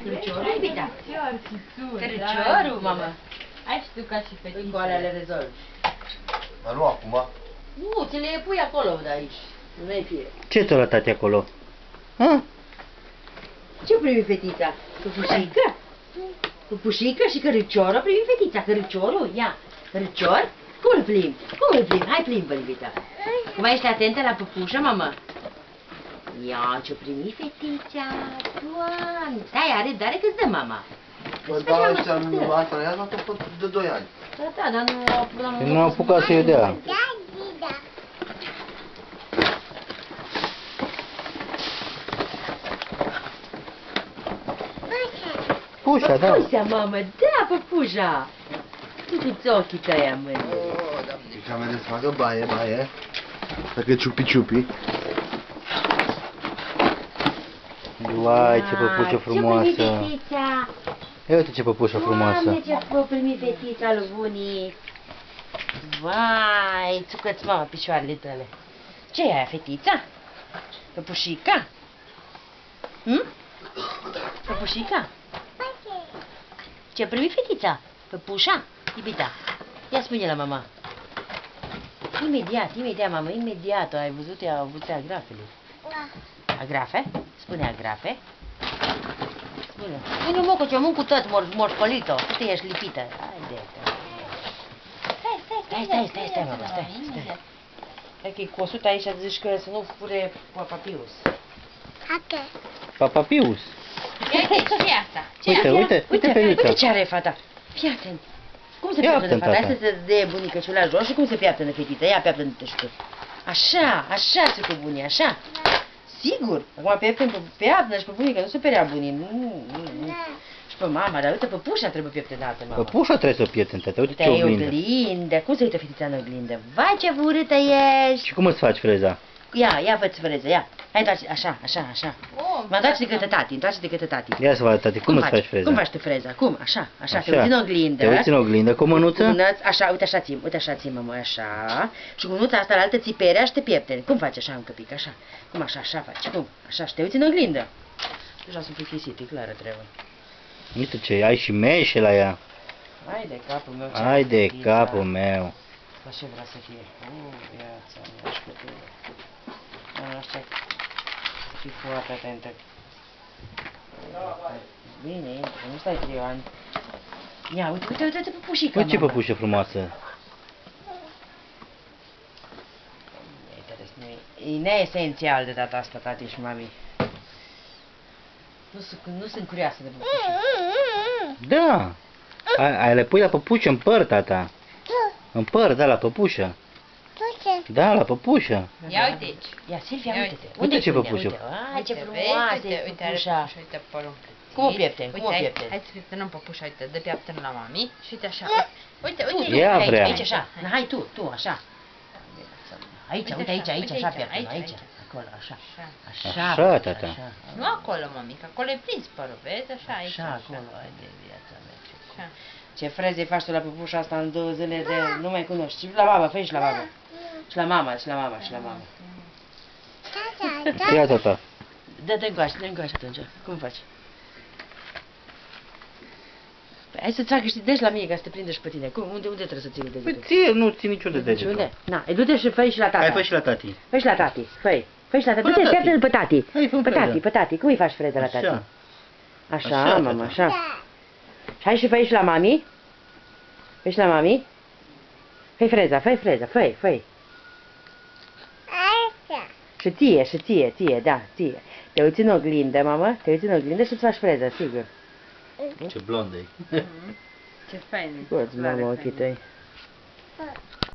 Cărăciorul, iubita? Cărăciorul, mamă. Ai și tu ca și fetiță. Cu alea le rezolvi. Dar nu acum. Nu, ți le pui acolo de aici. Nu mai fie. Ce ți-o arătat acolo? Ha? Ce primi fetița? Păpușică? Păpușică și cărăciorul primi fetița. Cărăciorul? Ia. Cărăcior? Cum îl plimbi? Cum îl plimbi? Hai plimbă, iubita. Cum ești atentă la păpușă, mamă? Ia, ce-o primi fetița. Doamne. Stai, are răbdare că-ți dă mama. Bă, da, ăștia, asta i-a dat de 2 ani. Da, dar nu... Nu am apucat să-i dea. Pușa, da. Păpușa, mamă, da, păpușa. Tu-ți ochii tăi, mâine. Deci am vedeți să facă baie. Dacă ciupi-ciupi. Uai, ce păpușă frumoasă. Ce primi fetița? Ia uite ce păpușă frumoasă. Doamne, ce primi fetița lui bunii. Vai, țucă-ți, mama, picioarele tale. Ce e aia, fetița? Păpușica? Hm? Păpușica? Ce primi fetița? Păpușa? Iubita, ia spune la mama. Imediat, mamă, imediat. Ai văzut, ea au avut agrafele. Agrafe? Spune agrafe. Spune. Spune, mă, că ce-o mânc cu tot morșcolit-o. Tu ești lipită. Haide-te. Stai, mamă, stai. Hai că e cu 100 aici, zici că să nu fure papapius. Papapius. Ce e asta? Uite fetița. Uite ce are fata. Fii atent. Cum se piaptă fata? Hai să se dea bunica la jos și cum se piaptă fetița. Ia piaptă-te și tu. Așa, ți-o cu bunii, așa. Sigur. Acum piaptă și pe bunica, nu se perea bunii. Nu. Și pe mama, dar uite, păpușa trebuie pieptănată, mama. Păpușa trebuie să o pieptănată. Uite ce oglindă. Cum se uită fetița în oglindă? Vai, ce urâtă ești. Și cum îți faci freza? Ia fă-ți freza, ia. Hai, întoarce, așa. Mă întoarce de către tati, Ia să vadă, tati, cum îți faci freza? Cum faci tu freza? Cum? Așa, te uiți în oglindă. Te uiți în oglindă, cu mânuță? Așa, uite așa ții, mămă, așa. Și cu mânuța asta la altă ții perea și te piepteni. Cum faci așa încă pic, așa? Cum așa faci? Cum? Așa, și te uiți în oglindă. Deja sunt plictisit, e clară treabă. Uite ce, ai și meșe la ea. Hai de capul meu. Hai de capul meu. Așa vrea să fie. Viața mea, și copilul. Așa, să fii foarte atentă. Bine, intră, nu stai 3 ani. Ia, uite păpușica, Uite ce păpușă frumoasă. E neesențial de data asta, tati și mami. Nu sunt curioasă de păpușă. Da. Ai le pui la păpușă în păr, tata. În păr, da, la păpușă. Da, la păpușă. Ia uite aici. Ia, Silvia, uite-te. Uite ce păpușă. Ai, ce frumoasă e păpușa. Uite părul. Cum o piepteni? Hai să pieptănăm păpușa, uite, dă pieptănă la mami. Și uite așa. Uite, Ea vrea. Aici, așa. Hai tu, așa. Aici, uite aici, așa pieptănă, aici. Acolo, așa. Așa, tata. Nu acolo, mami, că acolo e prins părul, vezi? Așa, aici. Așa, acolo, hai de viața mea. Ce freze faci tu la păpușa asta în 2 zile de... Nu mai cunoști. Și la baba, fă și la baba. Și la mama. Ia, tata. Dă-te încoace atunci. Cum faci? Păi hai să tragă și deci la mine ca să te prindă și pe tine. Cum? Unde trebuie să ții degetul? Păi ție nu ții niciun de degetul. Unde? Na, du-te și fă și la tata. Hai, fă și la tati. Fă și la tati. Fă și la tati. Du-te, piaptă-l pe tati. Hai, fă pe tati. Cum îi faci freza la tati? Așa, mama, așa. Și hai și fă și la mami. Fă și la mami. Fă-i freza, fă-i. Și ție, da, ție. Te uiți în oglindă, mamă, și îți faci freza, sigur. Ce blondă e. Ce fain. Scoți, mamă, ochii tăi.